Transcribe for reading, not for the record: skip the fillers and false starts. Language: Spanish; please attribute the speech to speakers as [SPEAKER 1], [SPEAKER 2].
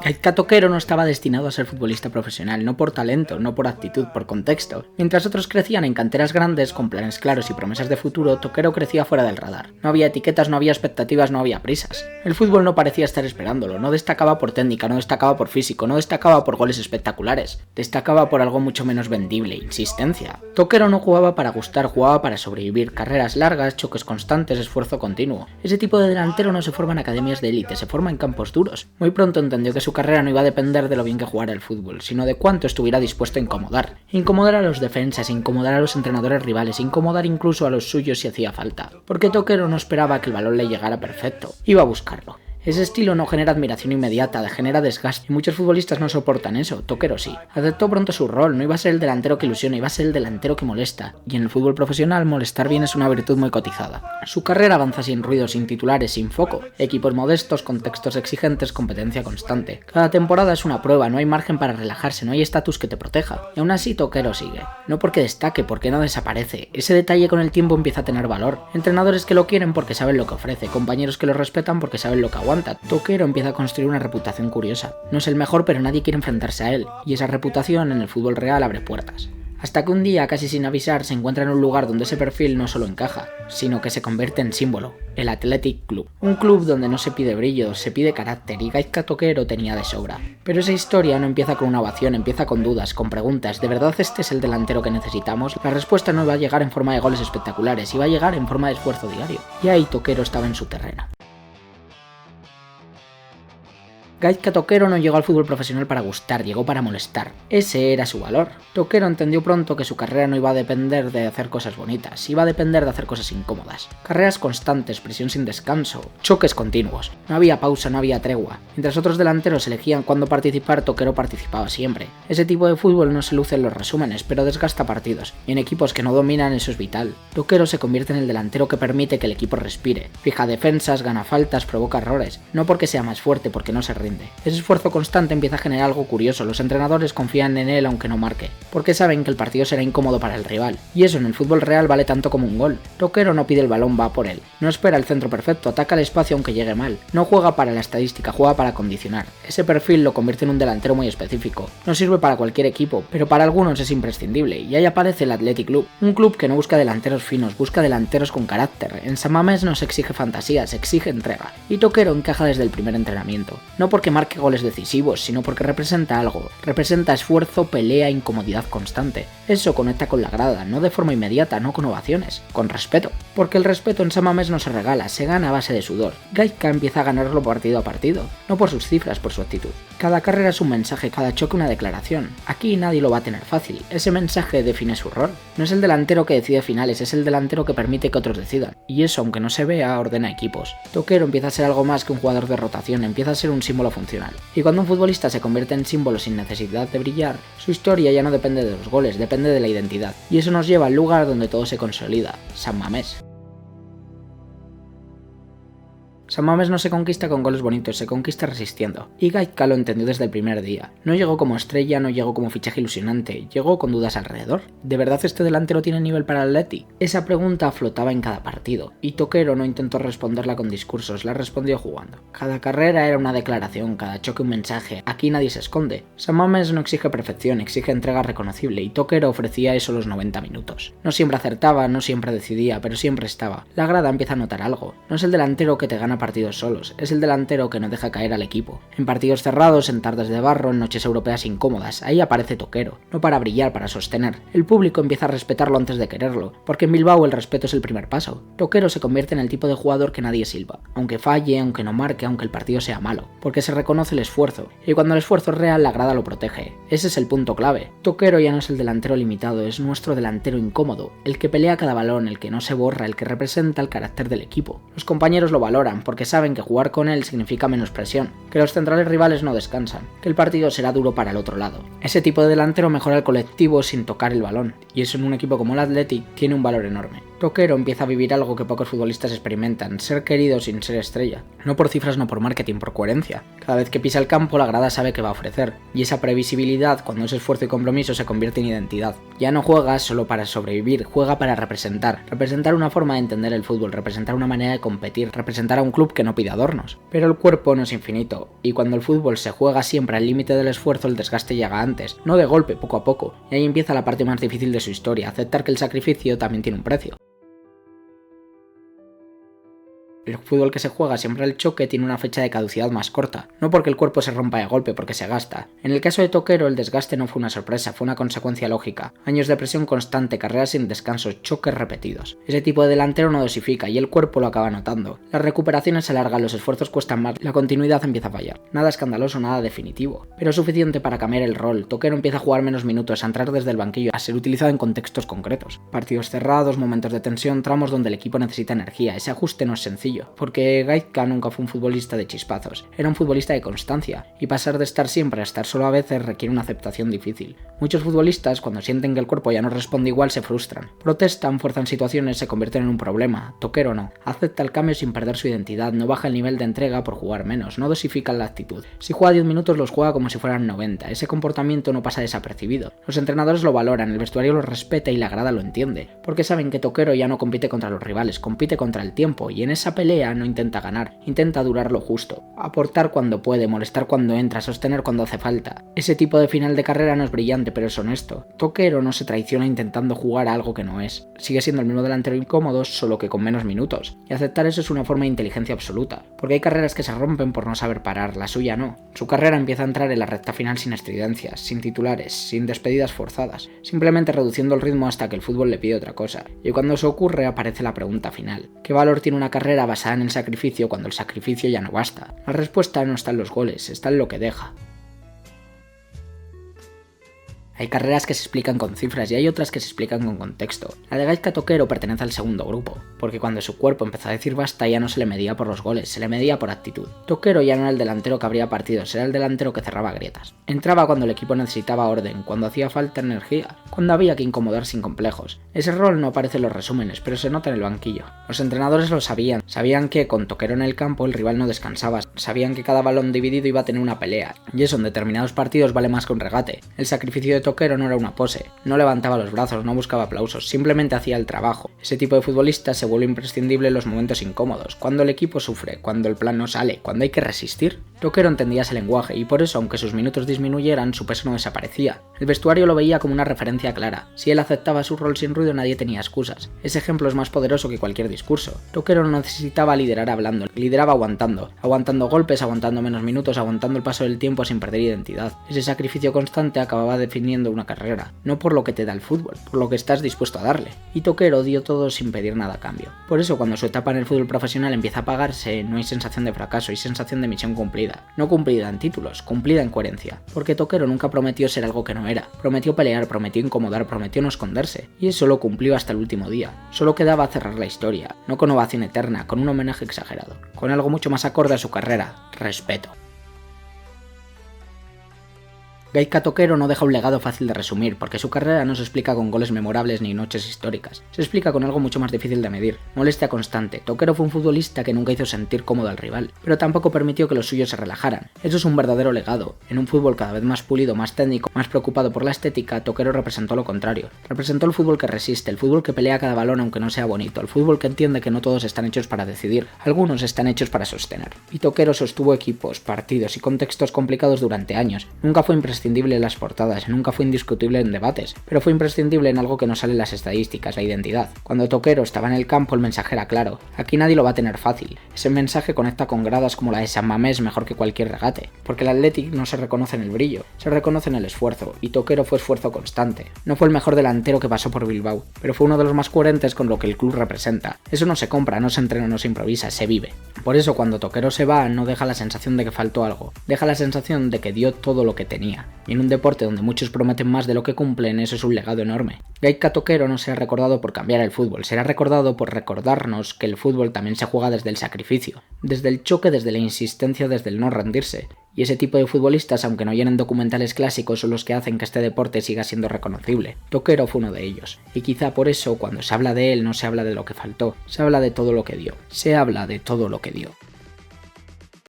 [SPEAKER 1] Gaizka Toquero no estaba destinado a ser futbolista profesional, no por talento, no por actitud, por contexto. Mientras otros crecían en canteras grandes, con planes claros y promesas de futuro, Toquero crecía fuera del radar. No había etiquetas, no había expectativas, no había prisas. El fútbol no parecía estar esperándolo, no destacaba por técnica, no destacaba por físico, no destacaba por goles espectaculares. Destacaba por algo mucho menos vendible, insistencia. Toquero no jugaba para gustar, jugaba para sobrevivir, carreras largas, choques constantes, esfuerzo continuo. Ese tipo de delantero no se forma en academias de élite, se forma en campos duros. Muy pronto entendió que su carrera no iba a depender de lo bien que jugara el fútbol, sino de cuánto estuviera dispuesto a incomodar. Incomodar a los defensas, incomodar a los entrenadores rivales, incomodar incluso a los suyos si hacía falta. Porque Toquero no esperaba que el balón le llegara perfecto, iba a buscarlo. Ese estilo no genera admiración inmediata, genera desgaste, y muchos futbolistas no soportan eso. Toquero sí. Aceptó pronto su rol, no iba a ser el delantero que ilusiona, iba a ser el delantero que molesta. Y en el fútbol profesional, molestar bien es una virtud muy cotizada. Su carrera avanza sin ruido, sin titulares, sin foco. Equipos modestos, contextos exigentes, competencia constante. Cada temporada es una prueba, no hay margen para relajarse, no hay estatus que te proteja. Y aún así Toquero sigue. No porque destaque, porque no desaparece. Ese detalle con el tiempo empieza a tener valor. Entrenadores que lo quieren porque saben lo que ofrece, compañeros que lo respetan porque saben lo que aguanta. Toquero empieza a construir una reputación curiosa. No es el mejor, pero nadie quiere enfrentarse a él, y esa reputación en el fútbol real abre puertas. Hasta que un día, casi sin avisar, se encuentra en un lugar donde ese perfil no solo encaja, sino que se convierte en símbolo, el Athletic Club. Un club donde no se pide brillo, se pide carácter, y Gaizka Toquero tenía de sobra. Pero esa historia no empieza con una ovación, empieza con dudas, con preguntas. ¿De verdad este es el delantero que necesitamos? La respuesta no va a llegar en forma de goles espectaculares, iba a llegar en forma de esfuerzo diario. Y ahí Toquero estaba en su terreno. Gaizka Toquero no llegó al fútbol profesional para gustar, llegó para molestar. Ese era su valor. Toquero entendió pronto que su carrera no iba a depender de hacer cosas bonitas, iba a depender de hacer cosas incómodas. Carreras constantes, presión sin descanso, choques continuos. No había pausa, no había tregua. Mientras otros delanteros elegían cuándo participar, Toquero participaba siempre. Ese tipo de fútbol no se luce en los resúmenes, pero desgasta partidos. Y en equipos que no dominan eso es vital. Toquero se convierte en el delantero que permite que el equipo respire. Fija defensas, gana faltas, provoca errores. No porque sea más fuerte, porque no se rinde. Ese esfuerzo constante empieza a generar algo curioso, los entrenadores confían en él aunque no marque, porque saben que el partido será incómodo para el rival, y eso en el fútbol real vale tanto como un gol. Toquero no pide el balón, va por él, no espera el centro perfecto, ataca el espacio aunque llegue mal, no juega para la estadística, juega para condicionar. Ese perfil lo convierte en un delantero muy específico, no sirve para cualquier equipo, pero para algunos es imprescindible, y ahí aparece el Athletic Club, un club que no busca delanteros finos, busca delanteros con carácter. En San Mamés no se exige fantasía, se exige entrega, y Toquero encaja desde el primer entrenamiento, no porque marque goles decisivos, sino porque representa algo, representa esfuerzo, pelea, incomodidad constante. Eso conecta con la grada, no de forma inmediata, no con ovaciones, con respeto, porque el respeto en San Mamés no se regala, se gana a base de sudor. Gaizka empieza a ganarlo partido a partido, no por sus cifras, por su actitud. Cada carrera es un mensaje, cada choque una declaración. Aquí nadie lo va a tener fácil, ese mensaje define su rol. No es el delantero que decide finales, es el delantero que permite que otros decidan, y eso, aunque no se vea, ordena equipos. Toquero empieza a ser algo más que un jugador de rotación, empieza a ser un símbolo funcional. Y cuando un futbolista se convierte en símbolo sin necesidad de brillar, su historia ya no depende de los goles, depende de la identidad. Y eso nos lleva al lugar donde todo se consolida, San Mamés. San Mamés no se conquista con goles bonitos, se conquista resistiendo. Y Gaizka lo entendió desde el primer día. No llegó como estrella, no llegó como fichaje ilusionante, llegó con dudas alrededor. ¿De verdad este delantero tiene nivel para el Atleti? Esa pregunta flotaba en cada partido, y Toquero no intentó responderla con discursos, la respondió jugando. Cada carrera era una declaración, cada choque un mensaje, aquí nadie se esconde. San Mamés no exige perfección, exige entrega reconocible, y Toquero ofrecía eso los 90 minutos. No siempre acertaba, no siempre decidía, pero siempre estaba. La grada empieza a notar algo. No es el delantero que te gana partidos solos, es el delantero que no deja caer al equipo. En partidos cerrados, en tardes de barro, en noches europeas incómodas, ahí aparece Toquero, no para brillar, para sostener. El público empieza a respetarlo antes de quererlo, porque en Bilbao el respeto es el primer paso. Toquero se convierte en el tipo de jugador que nadie silba, aunque falle, aunque no marque, aunque el partido sea malo, porque se reconoce el esfuerzo, y cuando el esfuerzo es real, la grada lo protege. Ese es el punto clave. Toquero ya no es el delantero limitado, es nuestro delantero incómodo, el que pelea cada balón, el que no se borra, el que representa el carácter del equipo. Los compañeros lo valoran, porque saben que jugar con él significa menos presión, que los centrales rivales no descansan, que el partido será duro para el otro lado. Ese tipo de delantero mejora el colectivo sin tocar el balón, y eso en un equipo como el Athletic tiene un valor enorme. Toquero empieza a vivir algo que pocos futbolistas experimentan, ser querido sin ser estrella. No por cifras, no por marketing, por coherencia. Cada vez que pisa el campo, la grada sabe qué va a ofrecer, y esa previsibilidad, cuando es esfuerzo y compromiso, se convierte en identidad. Ya no juega solo para sobrevivir, juega para representar una forma de entender el fútbol, representar una manera de competir, representar a un club que no pide adornos. Pero el cuerpo no es infinito, y cuando el fútbol se juega siempre al límite del esfuerzo, el desgaste llega antes, no de golpe, poco a poco, y ahí empieza la parte más difícil de su historia, aceptar que el sacrificio también tiene un precio. El fútbol que se juega siempre al choque tiene una fecha de caducidad más corta, no porque el cuerpo se rompa de golpe, porque se gasta. En el caso de Toquero, el desgaste no fue una sorpresa, fue una consecuencia lógica. Años de presión constante, carreras sin descanso, choques repetidos. Ese tipo de delantero no dosifica y el cuerpo lo acaba notando. Las recuperaciones se alargan, los esfuerzos cuestan más, la continuidad empieza a fallar. Nada escandaloso, nada definitivo, pero suficiente para cambiar el rol. Toquero empieza a jugar menos minutos, a entrar desde el banquillo, a ser utilizado en contextos concretos. Partidos cerrados, momentos de tensión, tramos donde el equipo necesita energía. Ese ajuste no es sencillo, porque Gaizka nunca fue un futbolista de chispazos, era un futbolista de constancia, y pasar de estar siempre a estar solo a veces requiere una aceptación difícil. Muchos futbolistas, cuando sienten que el cuerpo ya no responde igual, se frustran, protestan, fuerzan situaciones, se convierten en un problema. Toquero no, acepta el cambio sin perder su identidad, no baja el nivel de entrega por jugar menos, no dosifica la actitud. Si juega 10 minutos los juega como si fueran 90, ese comportamiento no pasa desapercibido. Los entrenadores lo valoran, el vestuario lo respeta y la grada lo entiende, porque saben que Toquero ya no compite contra los rivales, compite contra el tiempo, y en esa pelea no intenta ganar, intenta durar lo justo, aportar cuando puede, molestar cuando entra, sostener cuando hace falta. Ese tipo de final de carrera no es brillante, pero es honesto. Toquero no se traiciona intentando jugar a algo que no es. Sigue siendo el mismo delantero incómodo, solo que con menos minutos. Y aceptar eso es una forma de inteligencia absoluta, porque hay carreras que se rompen por no saber parar, la suya no. Su carrera empieza a entrar en la recta final sin estridencias, sin titulares, sin despedidas forzadas, simplemente reduciendo el ritmo hasta que el fútbol le pide otra cosa. Y cuando eso ocurre aparece la pregunta final: ¿qué valor tiene una carrera basada en el sacrificio cuando el sacrificio ya no basta? La respuesta no está en los goles, está en lo que deja. Hay carreras que se explican con cifras y hay otras que se explican con contexto. La de Gaizka Toquero pertenece al segundo grupo, porque cuando su cuerpo empezó a decir basta ya no se le medía por los goles, se le medía por actitud. Toquero ya no era el delantero que abría partidos, era el delantero que cerraba grietas. Entraba cuando el equipo necesitaba orden, cuando hacía falta energía, cuando había que incomodar sin complejos. Ese rol no aparece en los resúmenes, pero se nota en el banquillo. Los entrenadores lo sabían, sabían que con Toquero en el campo el rival no descansaba, sabían que cada balón dividido iba a tener una pelea, y eso en determinados partidos vale más que un regate. El sacrificio de Toquero no era una pose, no levantaba los brazos, no buscaba aplausos, simplemente hacía el trabajo. Ese tipo de futbolista se vuelve imprescindible en los momentos incómodos, cuando el equipo sufre, cuando el plan no sale, cuando hay que resistir. Toquero entendía ese lenguaje y por eso, aunque sus minutos disminuyeran, su peso no desaparecía. El vestuario lo veía como una referencia clara. Si él aceptaba su rol sin ruido, nadie tenía excusas. Ese ejemplo es más poderoso que cualquier discurso. Toquero no necesitaba liderar hablando, lideraba aguantando golpes, aguantando menos minutos, aguantando el paso del tiempo sin perder identidad. Ese sacrificio constante acababa definiendo una carrera, no por lo que te da el fútbol, por lo que estás dispuesto a darle. Y Toquero dio todo sin pedir nada a cambio. Por eso, cuando su etapa en el fútbol profesional empieza a apagarse, no hay sensación de fracaso, hay sensación de misión cumplida. No cumplida en títulos, cumplida en coherencia. Porque Toquero nunca prometió ser algo que no era. Prometió pelear, prometió incomodar, prometió no esconderse. Y eso lo cumplió hasta el último día. Solo quedaba cerrar la historia, no con ovación eterna, con un homenaje exagerado. Con algo mucho más acorde a su carrera: respeto. Gaizka Toquero no deja un legado fácil de resumir, porque su carrera no se explica con goles memorables ni noches históricas. Se explica con algo mucho más difícil de medir: molestia constante. Toquero fue un futbolista que nunca hizo sentir cómodo al rival, pero tampoco permitió que los suyos se relajaran. Eso es un verdadero legado. En un fútbol cada vez más pulido, más técnico, más preocupado por la estética, Toquero representó lo contrario. Representó el fútbol que resiste, el fútbol que pelea cada balón aunque no sea bonito, el fútbol que entiende que no todos están hechos para decidir, algunos están hechos para sostener. Y Toquero sostuvo equipos, partidos y contextos complicados durante años. Nunca fue imprescindible en las portadas, nunca fue indiscutible en debates, pero fue imprescindible en algo que no sale en las estadísticas: la identidad. Cuando Toquero estaba en el campo, el mensaje era claro: aquí nadie lo va a tener fácil. Ese mensaje conecta con gradas como la de San Mamés mejor que cualquier regate, porque el Athletic no se reconoce en el brillo, se reconoce en el esfuerzo, y Toquero fue esfuerzo constante. No fue el mejor delantero que pasó por Bilbao, pero fue uno de los más coherentes con lo que el club representa. Eso no se compra, no se entrena, no se improvisa, se vive. Por eso cuando Toquero se va, no deja la sensación de que faltó algo, deja la sensación de que dio todo lo que tenía. y en un deporte donde muchos prometen más de lo que cumplen, eso es un legado enorme. Gaika Toquero no será recordado por cambiar el fútbol, será recordado por recordarnos que el fútbol también se juega desde el sacrificio, desde el choque, desde la insistencia, desde el no rendirse. Y ese tipo de futbolistas, aunque no llenen documentales clásicos, son los que hacen que este deporte siga siendo reconocible. Toquero fue uno de ellos, y quizá por eso cuando se habla de él no se habla de lo que faltó, se habla de todo lo que dio, se habla de todo lo que dio.